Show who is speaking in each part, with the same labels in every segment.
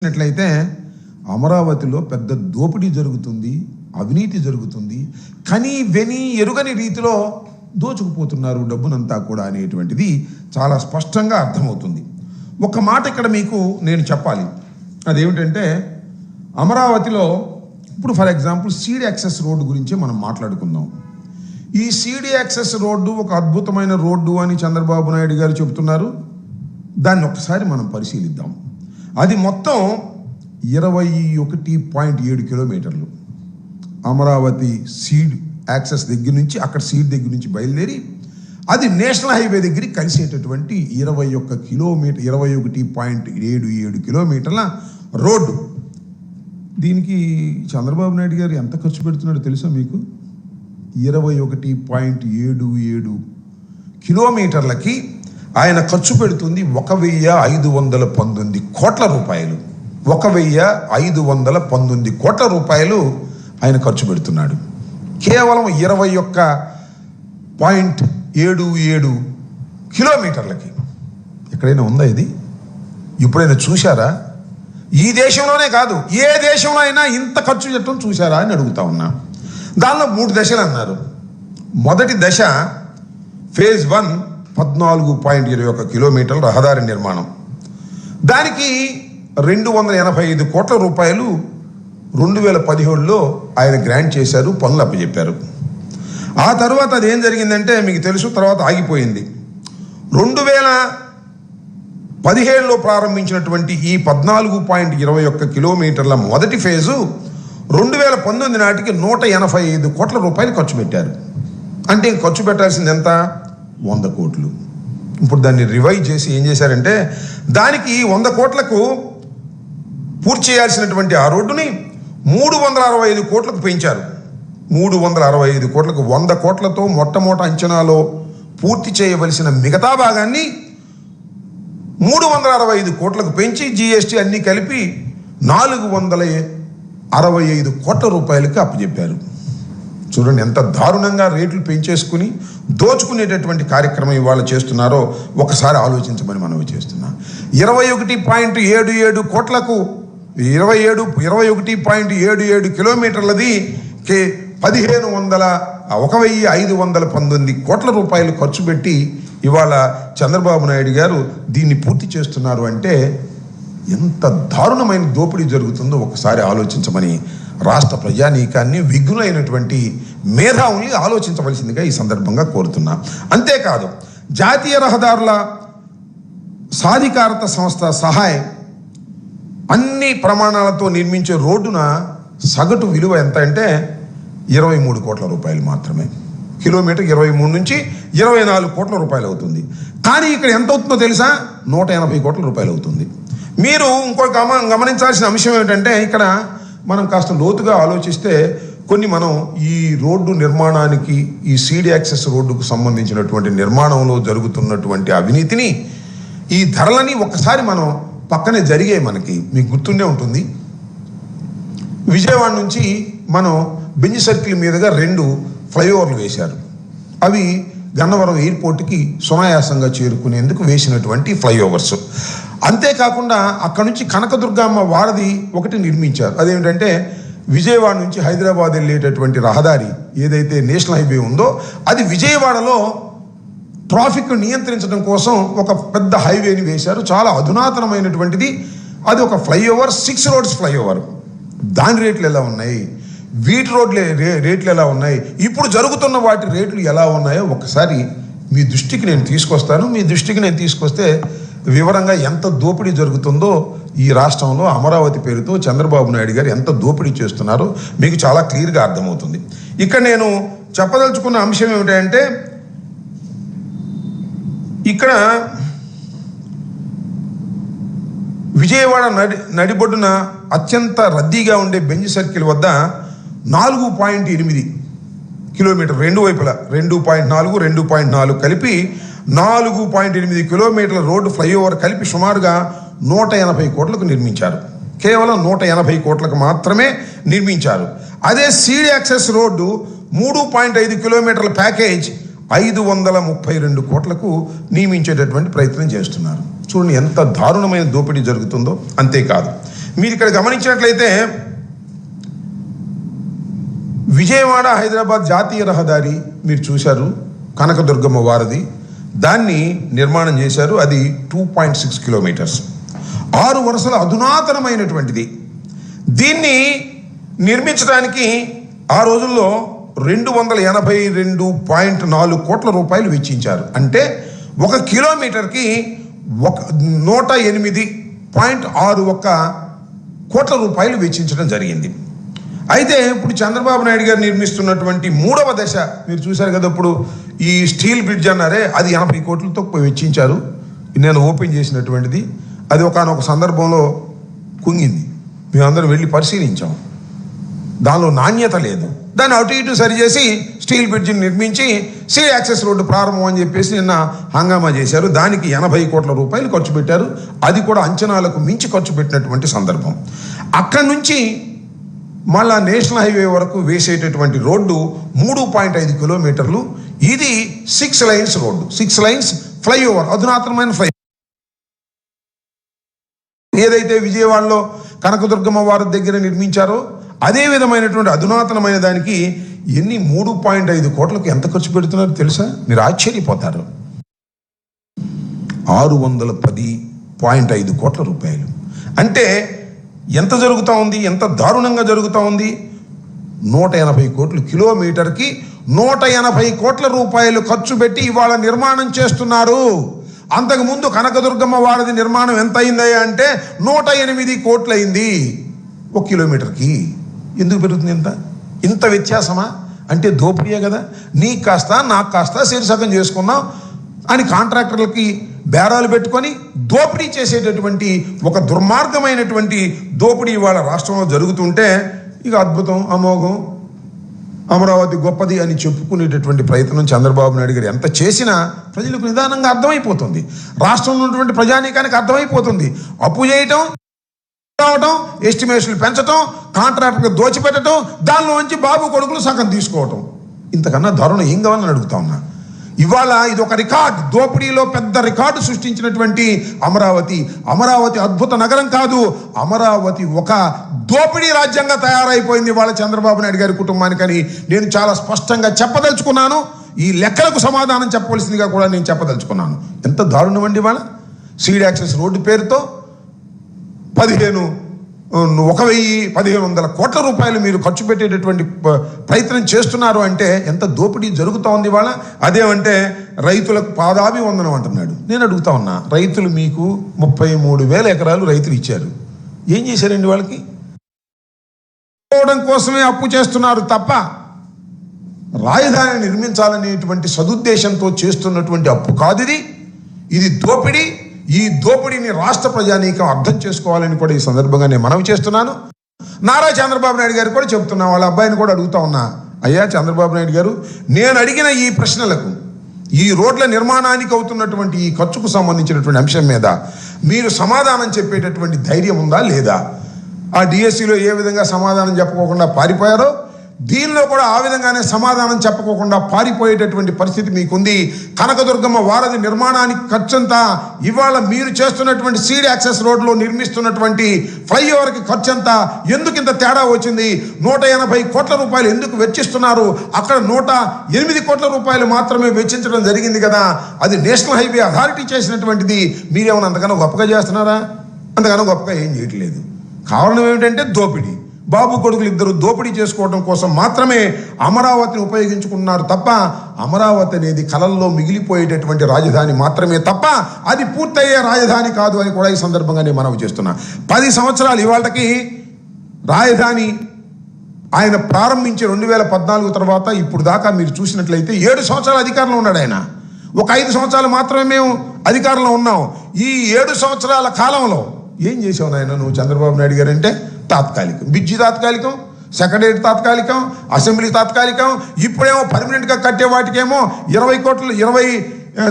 Speaker 1: చూసినట్లయితే అమరావతిలో పెద్ద దోపిడీ జరుగుతుంది, అవినీతి జరుగుతుంది, కని వెని ఎరుగని రీతిలో దోచుకుపోతున్నారు డబ్బునంతా కూడా అనేటువంటిది చాలా స్పష్టంగా అర్థమవుతుంది. ఒక మాట ఇక్కడ మీకు నేను చెప్పాలి, అదేమిటంటే అమరావతిలో ఇప్పుడు for example seed access road గురించి మనం మాట్లాడుకుందాం. ఈ సీడ్ యాక్సెస్ రోడ్డు ఒక అద్భుతమైన రోడ్డు అని చంద్రబాబు నాయుడు గారు చెబుతున్నారు. దాన్ని ఒకసారి మనం పరిశీలిద్దాం. అది మొత్తం 21.7 కిలోమీటర్లు. అమరావతి సీడ్ యాక్సెస్ దగ్గర నుంచి, అక్కడ సీడ్ దగ్గర నుంచి బయలుదేరి అది నేషనల్ హైవే దగ్గరికి కలిసేటటువంటి 21.77 కిలోమీటర్ల రోడ్డు. దీనికి చంద్రబాబు నాయుడు గారు ఎంత ఖర్చు పెడుతున్నాడో తెలుసా మీకు? 21.77 కిలోమీటర్లకి ఆయన ఖర్చు పెడుతుంది 1,519 కోట్ల రూపాయలు. 1,519 కోట్ల రూపాయలు ఆయన ఖర్చు పెడుతున్నాడు కేవలం 21.77 కిలోమీటర్లకి. ఎక్కడైనా ఉందా ఇది? ఎప్పుడైనా చూశారా? ఈ దేశంలోనే కాదు, ఏ దేశంలో అయినా ఇంత ఖర్చు పెట్టడం చూశారా అని అడుగుతా ఉన్నా. దానిలో 3 దశలు అన్నారు. మొదటి దశ ఫేజ్ 1 14.21 కిలోమీటర్ల రహదారి నిర్మాణం. దానికి 285 కోట్ల రూపాయలు 2017లో ఆయన గ్రాంట్ చేశారు, పనులు అప్పచెప్పారు. ఆ తర్వాత అది ఏం జరిగిందంటే మీకు తెలుసు, తర్వాత ఆగిపోయింది. 2017లో ప్రారంభించినటువంటి ఈ 14.21 కిలోమీటర్ల మొదటి ఫేజు 2019 నాటికి 185 కోట్ల రూపాయలు ఖర్చు పెట్టారు. అంటే ఖర్చు పెట్టాల్సింది ఎంత? 100 కోట్లు. ఇప్పుడు దాన్ని రివైజ్ చేసి ఏం చేశారంటే దానికి 100 కోట్లకు పూర్తి చేయాల్సినటువంటి ఆ రోడ్డుని 365 కోట్లకు పెంచారు. 365 కోట్లకు 100 కోట్లతో మొట్టమొదటి అంచనాలో పూర్తి చేయవలసిన మిగతా భాగాన్ని 365 కోట్లకు పెంచి జీఎస్టీ అన్నీ కలిపి 465 కోట్ల రూపాయలకి అప్పచెప్పారు. చూడండి ఎంత దారుణంగా రేట్లు పెంచేసుకుని దోచుకునేటటువంటి కార్యక్రమం ఇవాళ చేస్తున్నారో ఒకసారి ఆలోచించమని మనవి చేస్తున్నాం. 21.77 కోట్లకు 21.77 కిలోమీటర్లది 1,519 కోట్ల రూపాయలు ఖర్చు పెట్టి ఇవాళ చంద్రబాబు నాయుడు గారు దీన్ని పూర్తి చేస్తున్నారు. అంటే ఎంత దారుణమైన దోపిడీ జరుగుతుందో ఒకసారి ఆలోచించమని రాష్ట్ర ప్రజానీకాన్ని, విఘ్నులైనటువంటి మేధావుల్ని ఆలోచించవలసిందిగా ఈ సందర్భంగా కోరుతున్నా. అంతేకాదు జాతీయ రహదారుల సాధికారత సంస్థ సహాయం అన్ని ప్రమాణాలతో నిర్మించే రోడ్డున సగటు విలువ ఎంత అంటే 23 కోట్ల రూపాయలు మాత్రమే. కిలోమీటర్ 23 నుంచి 24 కోట్ల రూపాయలు అవుతుంది. కానీ ఇక్కడ ఎంత అవుతుందో తెలుసా? 180 కోట్ల రూపాయలు అవుతుంది. మీరు ఇంకొక గమనించాల్సిన అంశం ఏమిటంటే ఇక్కడ మనం కాస్త లోతుగా ఆలోచిస్తే మనం ఈ రోడ్డు నిర్మాణానికి, ఈ సీడ్ యాక్సెస్ రోడ్డుకు సంబంధించినటువంటి నిర్మాణంలో జరుగుతున్నటువంటి అవినీతిని, ఈ ధరలని ఒక్కసారి మనం పక్కనే జరిగాయి. మీకు గుర్తుండే ఉంటుంది, విజయవాడ నుంచి మనం బెంజ్ సర్కిల్ మీదుగా 2 ఫ్లైఓవర్లు వేశారు. అవి గన్నవరం ఎయిర్పోర్ట్కి సునాయాసంగా చేరుకునేందుకు వేసినటువంటి ఫ్లైఓవర్స్. అంతేకాకుండా అక్కడ నుంచి కనకదుర్గమ్మ వారధి ఒకటి నిర్మించారు. అదేమిటంటే విజయవాడ నుంచి హైదరాబాద్ వెళ్ళేటటువంటి రహదారి ఏదైతే నేషనల్ హైవే ఉందో అది విజయవాడలో ట్రాఫిక్ నియంత్రించడం కోసం ఒక పెద్ద హైవేని వేశారు. చాలా అధునాతనమైనటువంటిది. అది ఒక ఫ్లైఓవర్, 6 రోడ్స్ ఫ్లైఓవర్. దాని రేట్లు ఎలా ఉన్నాయి, వీటి రోడ్ల రేట్లు ఎలా ఉన్నాయి, ఇప్పుడు జరుగుతున్న వాటి రేట్లు ఎలా ఉన్నాయో ఒకసారి మీ దృష్టికి నేను తీసుకొస్తాను. మీ దృష్టికి నేను తీసుకొస్తే వివరంగా ఎంత దోపిడీ జరుగుతుందో ఈ రాష్ట్రంలో అమరావతి పేరుతో చంద్రబాబు నాయుడు గారు ఎంత దోపిడీ చేస్తున్నారో మీకు చాలా క్లియర్గా అర్థమవుతుంది. ఇక్కడ నేను చెప్పదలుచుకున్న అంశం ఏమిటంటే ఇక్కడ విజయవాడ నడిబొడ్డున అత్యంత రద్దీగా ఉండే బెంజ్ సర్కిల్ వద్ద 4.8 కిలోమీటర్ రెండు వైపులా 2.4 కలిపి 4.8 కిలోమీటర్ల రోడ్డు ఫ్లైఓవర్ కలిపి సుమారుగా 180 కోట్లకు నిర్మించారు. కేవలం 180 కోట్లకు మాత్రమే నిర్మించారు. అదే సీడ్ యాక్సెస్ రోడ్డు 3.5 కిలోమీటర్ల ప్యాకేజ్ 532 కోట్లకు నియమించేటటువంటి ప్రయత్నం చేస్తున్నారు. చూడండి ఎంత దారుణమైన దోపిడీ జరుగుతుందో. అంతేకాదు మీరు ఇక్కడ గమనించినట్లయితే విజయవాడ హైదరాబాద్ జాతీయ రహదారి మీరు చూశారు, కనకదుర్గమ్మ వారధి, దాన్ని నిర్మాణం చేశారు. అది 2.6 కిలోమీటర్స్, 6 వరుసల అధునాతనమైనటువంటిది. దీన్ని నిర్మించడానికి ఆ రోజుల్లో 282.4 కోట్ల రూపాయలు వెచ్చించారు. అంటే 1 కిలోమీటర్కి 108.61 కోట్ల రూపాయలు వెచ్చించడం జరిగింది. అయితే ఇప్పుడు చంద్రబాబు నాయుడు గారు నిర్మిస్తున్నటువంటి 3వ దశ మీరు చూశారు కదా, ఇప్పుడు ఈ స్టీల్ బ్రిడ్జ్ అన్నారే, అది 80 కోట్లతో వెచ్చించారు. నేను ఓపెన్ చేసినటువంటిది అది ఒకానొక సందర్భంలో కుంగింది, మేమందరం వెళ్ళి పరిశీలించాం. దానిలో నాణ్యత లేదు. దాన్ని అటు ఇటు సరిచేసి స్టీల్ బ్రిడ్జిని నిర్మించి సీ యాక్సెస్ రోడ్డు ప్రారంభం అని చెప్పేసి నిన్న హంగామా చేశారు. దానికి 80 కోట్ల రూపాయలు ఖర్చు పెట్టారు. అది కూడా అంచనాలకు మించి ఖర్చు పెట్టినటువంటి సందర్భం. అక్కడి నుంచి మళ్ళా నేషనల్ హైవే వరకు వేసేటటువంటి రోడ్డు 3.5 కిలోమీటర్లు. ఇది 6 లైన్స్ రోడ్డు, 6 లైన్స్ ఫ్లైఓవర్, అధునాతనమైన ఫ్లై. ఏదైతే విజయవాడలో కనకదుర్గమ్మ వారి దగ్గర నిర్మించారో అదే విధమైనటువంటి అధునాతనమైన దానికి 3.5 కోట్లకు ఎంత ఖర్చు పెడుతున్నారో తెలుసా? మీరు ఆశ్చర్యపోతారు. 610.5 కోట్ల రూపాయలు. అంటే ఎంత జరుగుతూ ఉంది, ఎంత దారుణంగా జరుగుతూ ఉంది. 180 కోట్లు, కిలోమీటర్కి 180 కోట్ల రూపాయలు ఖర్చు పెట్టి ఇవాళ నిర్మాణం చేస్తున్నారు. అంతకుముందు కనకదుర్గమ్మ వారిది నిర్మాణం ఎంత అయిందయ్యా అంటే 108 కోట్లు అయింది 1 కిలోమీటర్కి. ఎందుకు పెరుగుతుంది ఇంత వ్యత్యాసమా? అంటే దోపిడీయే కదా. నీకు కాస్త నాకు కాస్త శీర్షకం చేసుకున్నాం అని కాంట్రాక్టర్లకి బేరాలు పెట్టుకొని దోపిడీ చేసేటటువంటి ఒక దుర్మార్గమైనటువంటి దోపిడీ ఇవాళ రాష్ట్రంలో జరుగుతుంటే ఇక అద్భుతం, అమోఘం, అమరావతి గొప్పది అని చెప్పుకునేటటువంటి ప్రయత్నం చంద్రబాబు నాయుడు గారు ఎంత చేసినా ప్రజలకు నిదానంగా అర్థమైపోతుంది. రాష్ట్రంలో ఉన్నటువంటి ప్రజానీకానికి అర్థమైపోతుంది. అప్పు చేయటం, రావటం, ఎస్టిమేషన్లు పెంచటం, కాంట్రాక్టర్కి దోచిపెట్టడం, దానిలోంచి బాబు కొడుకులు సగం తీసుకోవటం. ఇంతకన్నా దారుణం ఏం కావాలని అడుగుతా ఉన్నా. ఇవాళ ఇది ఒక రికార్డు, దోపిడీలో పెద్ద రికార్డు సృష్టించినటువంటి అమరావతి అద్భుత నగరం కాదు, అమరావతి ఒక దోపిడీ రాజ్యంగా తయారైపోయింది ఇవాళ చంద్రబాబు నాయుడు గారి కుటుంబానికని నేను చాలా స్పష్టంగా చెప్పదలుచుకున్నాను. ఈ లెక్కలకు సమాధానం చెప్పవలసిందిగా కూడా నేను చెప్పదలుచుకున్నాను. ఎంత దారుణం అండి ఇవాళ. సీడ్ యాక్సెస్ రోడ్డు పేరుతో 1,100 కోట్ల రూపాయలు మీరు ఖర్చు పెట్టేటటువంటి ప్రయత్నం చేస్తున్నారు అంటే ఎంత దోపిడీ జరుగుతూ ఉంది ఇవాళ. అదేమంటే రైతులకు పాదాభివందనం అంటున్నాడు. నేను అడుగుతా ఉన్నా, రైతులు మీకు 33,000 ఎకరాలు రైతులు ఇచ్చారు, ఏం చేశారండి వాళ్ళకి? కోసమే అప్పు చేస్తున్నారు తప్ప రాజధాని నిర్మించాలనేటువంటి సదుద్దేశంతో చేస్తున్నటువంటి అప్పు కాదు ఇది దోపిడీ. ఈ దోపిడీని రాష్ట్ర ప్రజానీకం అర్థం చేసుకోవాలని కూడా ఈ సందర్భంగా నేను మనవి చేస్తున్నాను. నారా చంద్రబాబు నాయుడు గారు కూడా చెప్తున్నా, వాళ్ళ అబ్బాయిని కూడా అడుగుతా ఉన్నా, అయ్యా చంద్రబాబు నాయుడు గారు, నేను అడిగిన ఈ ప్రశ్నలకు, ఈ రోడ్ల నిర్మాణానికి అవుతున్నటువంటి ఈ ఖర్చుకు సంబంధించినటువంటి అంశం మీద మీరు సమాధానం చెప్పేటటువంటి ధైర్యం ఉందా లేదా? ఆ డిఎస్సిలో ఏ విధంగా సమాధానం చెప్పకోకుండా పారిపోయారో దీనిలో కూడా ఆ విధంగానే సమాధానం చెప్పకోకుండా పారిపోయేటటువంటి పరిస్థితి మీకుంది. కనకదుర్గమ్మ వారధి నిర్మాణానికి ఖర్చంతా, ఇవాళ మీరు చేస్తున్నటువంటి సీడ్ యాక్సెస్ రోడ్లో నిర్మిస్తున్నటువంటి ఫ్లైఓవర్కి ఖర్చంతా ఎందుకు ఇంత తేడా వచ్చింది? 180 కోట్ల రూపాయలు ఎందుకు వెచ్చిస్తున్నారు? అక్కడ 108 కోట్ల రూపాయలు మాత్రమే వెచ్చించడం జరిగింది కదా. అది నేషనల్ హైవే అథారిటీ చేసినటువంటిది. మీరేమైనా అంతకన్నా గొప్పగా చేస్తున్నారా? అంతకన్నా గొప్పగా ఏం చేయట్లేదు. కారణం ఏమిటంటే దోపిడీ. బాబు కొడుకులు ఇద్దరు దోపిడీ చేసుకోవడం కోసం మాత్రమే అమరావతిని ఉపయోగించుకున్నారు తప్ప అమరావతి అనేది కలల్లో మిగిలిపోయేటటువంటి రాజధాని మాత్రమే తప్ప అది పూర్తయ్యే రాజధాని కాదు అని కూడా ఈ సందర్భంగా నేను మనవి చేస్తున్నా. 10 సంవత్సరాలు ఇవాళకి రాజధాని ఆయన ప్రారంభించి 2014 తర్వాత ఇప్పుడు దాకా మీరు చూసినట్లయితే 7 సంవత్సరాలు అధికారంలో ఉన్నాడు ఆయన. ఒక 5 సంవత్సరాలు మాత్రమే మేము అధికారంలో ఉన్నాం. ఈ 7 సంవత్సరాల కాలంలో ఏం చేసావు నాయన నువ్వు చంద్రబాబు నాయుడు గారు అంటే? తాత్కాలికం, బ్రిడ్జి తాత్కాలికం, సెక్రటేరియట్ తాత్కాలికం, అసెంబ్లీ తాత్కాలికం, ఇప్పుడేమో పర్మనెంట్గా కట్టే వాటికేమో 20 కోట్లు, 20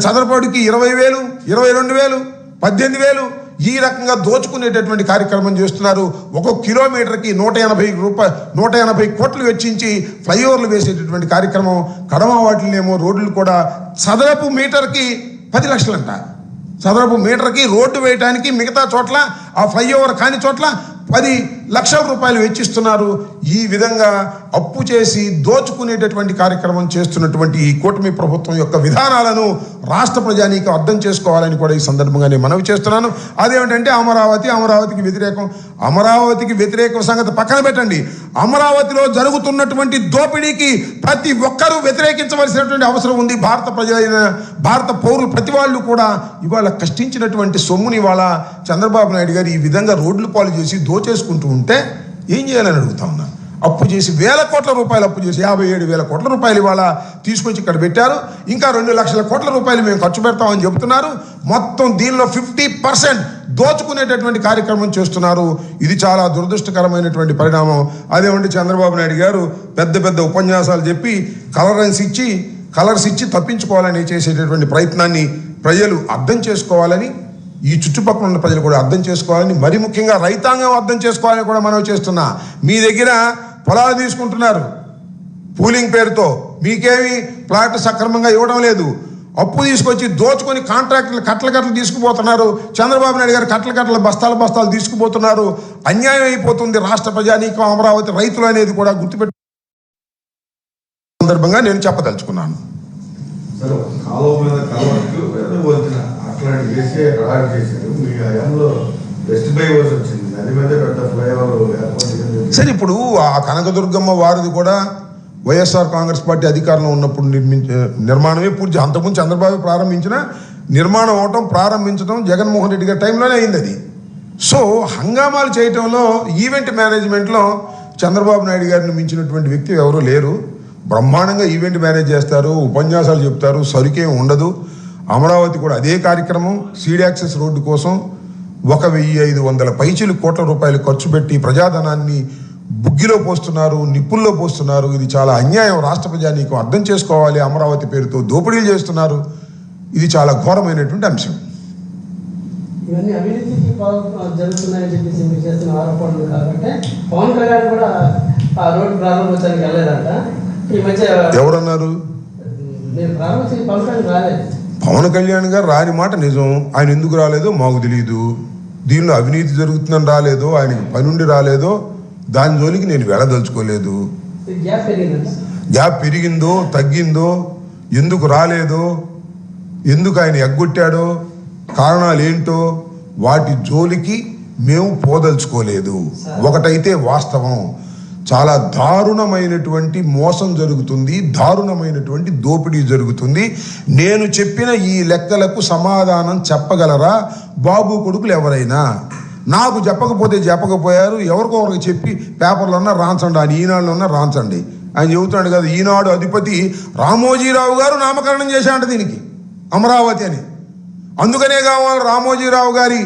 Speaker 1: చదరపాడుకి 20,000, 22,000, 18,000 ఈ రకంగా దోచుకునేటటువంటి కార్యక్రమం చేస్తున్నారు. 1 కిలోమీటర్కి 180 కోట్లు వెచ్చించి ఫ్లైఓవర్లు వేసేటటువంటి కార్యక్రమం. కడమ వాటినేమో రోడ్లు కూడా చదరపు మీటర్కి 10 లక్షలంట. చదరపు మీటర్కి రోడ్డు వేయడానికి, మిగతా చోట్ల ఆ ఫ్లైఓవర్ కాని చోట్ల 10 లక్షల రూపాయలు వెచ్చిస్తున్నారు. ఈ విధంగా అప్పు చేసి దోచుకునేటటువంటి కార్యక్రమం చేస్తున్నటువంటి ఈ కూటమి ప్రభుత్వం యొక్క విధానాలను రాష్ట్ర ప్రజానీకం అర్థం చేసుకోవాలని కూడా ఈ సందర్భంగా నేను మనవి చేస్తున్నాను. అదేమిటంటే అమరావతికి వ్యతిరేకం. అమరావతికి వ్యతిరేకం సంగతి పక్కన పెట్టండి. అమరావతిలో జరుగుతున్నటువంటి దోపిడీకి ప్రతి ఒక్కరూ వ్యతిరేకించవలసినటువంటి అవసరం ఉంది. భారత పౌరులు ప్రతి వాళ్ళు కూడా ఇవాళ కష్టించినటువంటి సొమ్ముని ఇవాళ చంద్రబాబు నాయుడు గారు ఈ విధంగా రోడ్లు పాలు చేసి దోచేసుకుంటూ ఉంటే ఏం చేయాలని అడుగుతా ఉన్నా. అప్పు చేసి 1,000 కోట్ల రూపాయలు అప్పు చేసి 57,000 కోట్ల రూపాయలు ఇవాళ తీసుకొచ్చి ఇక్కడ పెట్టారు. ఇంకా 2 లక్షల కోట్ల రూపాయలు మేము ఖర్చు పెడతామని చెబుతున్నారు. మొత్తం దీనిలో 50% దోచుకునేటటువంటి కార్యక్రమం చేస్తున్నారు. ఇది చాలా దురదృష్టకరమైనటువంటి పరిణామం. అదేమంటే చంద్రబాబు నాయుడు గారు పెద్ద ఉపన్యాసాలు చెప్పి కలర్స్ ఇచ్చి తప్పించుకోవాలని చేసేటటువంటి ప్రయత్నాన్ని ప్రజలు అర్థం చేసుకోవాలని, ఈ చుట్టుపక్కల ఉన్న ప్రజలు కూడా అర్థం చేసుకోవాలని, మరి ముఖ్యంగా రైతాంగం అర్థం చేసుకోవాలని కూడా మనం చేస్తున్నా. మీ దగ్గర పొలాలు తీసుకుంటున్నారు పూలింగ్ పేరుతో, మీకేమి ప్లాట్ సక్రమంగా ఇవ్వడం లేదు. అప్పు తీసుకొచ్చి దోచుకొని కాంట్రాక్టులు కట్టలు తీసుకుపోతున్నారు. చంద్రబాబు నాయుడు గారు కట్టలు బస్తాలు తీసుకుపోతున్నారు. అన్యాయం అయిపోతుంది రాష్ట్ర ప్రజానీకం, అమరావతి రైతులు అనేది కూడా గుర్తుపెట్టు సందర్భంగా నేను చెప్పదలుచుకున్నాను. సరే, ఇప్పుడు ఆ కనకదుర్గమ్మ వారిది కూడా వైఎస్ఆర్ కాంగ్రెస్ పార్టీ అధికారంలో ఉన్నప్పుడు నిర్మాణమే పూర్తి. అంతకుముందు చంద్రబాబు ప్రారంభించిన నిర్మాణం ప్రారంభించడం జగన్మోహన్ రెడ్డి గారి టైంలోనే అయింది అది. సో హంగామాలు చేయటంలో, ఈవెంట్ మేనేజ్మెంట్లో చంద్రబాబు నాయుడు గారిని మించినటువంటి వ్యక్తి ఎవరూ లేరు. బ్రహ్మాండంగా ఈవెంట్ మేనేజ్ చేస్తారు, ఉపన్యాసాలు చెప్తారు, సరుకేం ఉండదు. అమరావతి కూడా అదే కార్యక్రమం. సీడ్ యాక్సెస్ రోడ్డు కోసం 1,500 కోట్ల రూపాయలు ఖర్చు పెట్టి ప్రజాధనాన్ని బుగ్గిలో పోస్తున్నారు, నిప్పుల్లో పోస్తున్నారు. ఇది చాలా అన్యాయం. రాష్ట్ర ప్రజానీకం అర్థం చేసుకోవాలి. అమరావతి పేరుతో దోపిడీలు చేస్తున్నారు. ఇది చాలా ఘోరమైనటువంటి అంశం.
Speaker 2: ఇవన్నీ అవినీతికి జరుగుతున్నాయని చెప్పేసి మీరు చేస్తున్న ఆరోపణలు కాబట్టి పవన్ కళ్యాణ్ కూడా ఆ రోడ్డు ప్రారంభోత్సవానికి వెళ్ళలేదంట. ఈ మధ్య
Speaker 1: ఎవరన్నారు?
Speaker 2: నేను ప్రారంభించి పవన్ కళ్యాణ్ రాలేదు.
Speaker 1: పవన్ కళ్యాణ్ గారు రాని మాట నిజం. ఆయన ఎందుకు రాలేదో మాకు తెలియదు. దీనిలో అవినీతి జరుగుతుందని రాలేదో, ఆయనకి పనుండి రాలేదో, దాని జోలికి నేను వెళ్ళదలుచుకోలేదు. గ్యాప్ పెరిగిందో తగ్గిందో, ఎందుకు రాలేదో, ఎందుకు ఆయన ఎగ్గొట్టాడో, కారణాలు ఏంటో వాటి జోలికి మేము పోదలుచుకోలేదు. ఒకటైతే వాస్తవం, చాలా దారుణమైనటువంటి మోసం జరుగుతుంది, దారుణమైనటువంటి దోపిడీ జరుగుతుంది. నేను చెప్పిన ఈ లెక్కలకు సమాధానం చెప్పగలరా బాబు కొడుకులు ఎవరైనా? నాకు చెప్పకపోయారు, ఎవరికొకరికి చెప్పి పేపర్లో ఉన్నా రాంచండి, ఆయన ఈనాడులో ఉన్నా రాంచండి. ఆయన చెబుతున్నాడు కదా, ఈనాడు అధిపతి రామోజీరావు గారు నామకరణం చేశాడంట దీనికి, అమరావతి అని. అందుకనే కావాలి రామోజీరావు గారి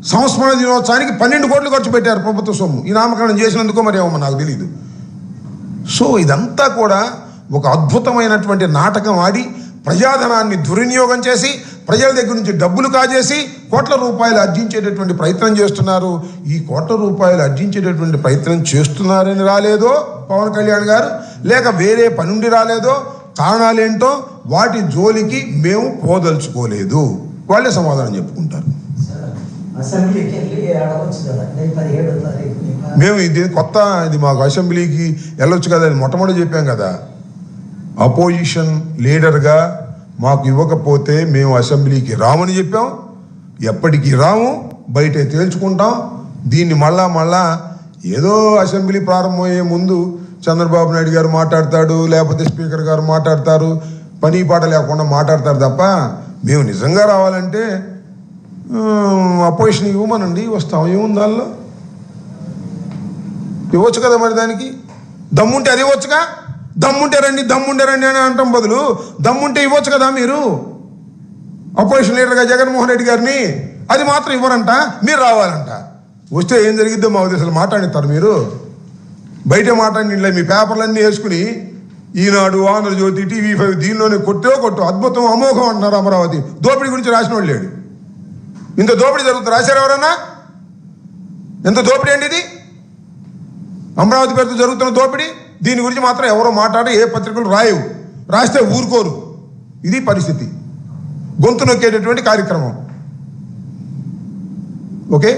Speaker 1: సంస్మరణ దినోత్సవానికి 12 కోట్లు ఖర్చు పెట్టారు ప్రభుత్వ సొమ్ము. ఈ నామకరణం చేసినందుకో మరి ఏమో నాకు తెలియదు. సో ఇదంతా కూడా ఒక అద్భుతమైనటువంటి నాటకం ఆడి ప్రజాధనాన్ని దుర్వినియోగం చేసి ప్రజల దగ్గర నుంచి డబ్బులు కాజేసి కోట్ల రూపాయలు అర్జించేటటువంటి ప్రయత్నం చేస్తున్నారు. ఈ కోట్ల రూపాయలు అర్జించేటటువంటి ప్రయత్నం చేస్తున్నారని రాలేదో పవన్ కళ్యాణ్ గారు, లేక వేరే పనుండి రాలేదో, కారణాలేంటో వాటి జోలికి మేము పోదలుచుకోలేదు. వాళ్ళే సమాధానం చెప్పుకుంటారు. మేము ఇది కొత్త, ఇది మాకు అసెంబ్లీకి వెళ్ళొచ్చు కదా అని మొట్టమొదటి చెప్పాం కదా. అపోజిషన్ లీడర్గా మాకు ఇవ్వకపోతే మేము అసెంబ్లీకి రామని చెప్పాం. ఎప్పటికీ రాము, బయటే తేల్చుకుంటాం. దీన్ని మళ్ళా ఏదో అసెంబ్లీ ప్రారంభమయ్యే ముందు చంద్రబాబు నాయుడు గారు మాట్లాడతాడు, లేకపోతే స్పీకర్ గారు మాట్లాడతారు, పని పాట లేకుండా మాట్లాడతారు తప్ప మేము నిజంగా రావాలంటే అపోజిషన్ ఇవ్వమనండి, వస్తాం. ఏముంది దానిలో? ఇవ్వచ్చు కదా. మరి దానికి దమ్ముంటే అది ఇవ్వచ్చుగా. దమ్ముంటే రండి అని అంటాం బదులు దమ్ముంటే ఇవ్వచ్చు కదా మీరు. అపోజిషన్ లీడర్గా జగన్మోహన్ రెడ్డి గారిని అది మాత్రం ఇవ్వరంట, మీరు రావాలంట. వస్తే ఏం జరిగిద్దో మా ఉద్దేశాలు మాట్లాడిస్తారు మీరు. బయటే మాట్లాడి మీ పేపర్లన్నీ వేసుకుని ఈనాడు, ఆంధ్రజ్యోతి, TV5 దీనిలోనే కొట్టు అద్భుతం, అమోఘం అంటున్నారు. అమరావతి దోపిడీ గురించి రాసిన వాళ్ళు లేడు. ఇంత దోపిడీ జరుగుతుంది రాశారు ఎవరన్నా? ఎంత దోపిడీ అండి ఇది? అమరావతి పేరుతో జరుగుతున్న దోపిడీ. దీని గురించి మాత్రం ఎవరో మాట్లాడి ఏ పత్రికలు రాయవు, రాస్తే ఊరుకోరు. ఇది పరిస్థితి. గొంతు నొక్కేటటువంటి కార్యక్రమం. ఓకే.